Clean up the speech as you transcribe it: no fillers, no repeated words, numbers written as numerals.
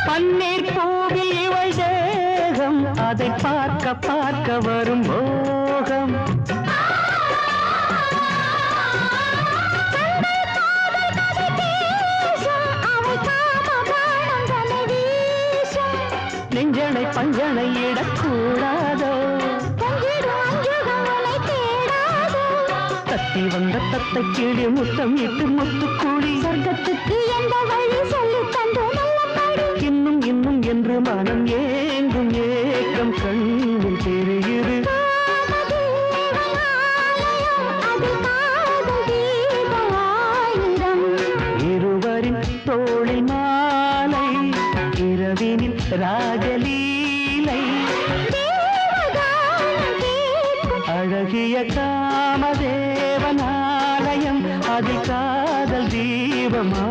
பன்னீர் பூவில் இவள் தேகம் அதை பார்க்க பார்க்க வரும் மோகம் நெஞ்சனை பஞ்சனை இடக்கூடாதோ தத்தி வந்த தத்தை கீழே முத்தம் இட்டு முத்துக்கூடி சொர்க்கத்துக்கு எந்த வழி சொல்லி தந்தோ இன்னும் இன்னும் என்று மனம் ஏங்கும் ஏக்கம் கண்ணில் தெரியுது இருவரின் தோளில் மாலை இரவினில் ராஜலீலை அழகிய காமதேவனாலயம் அதில் காதல் தீபமா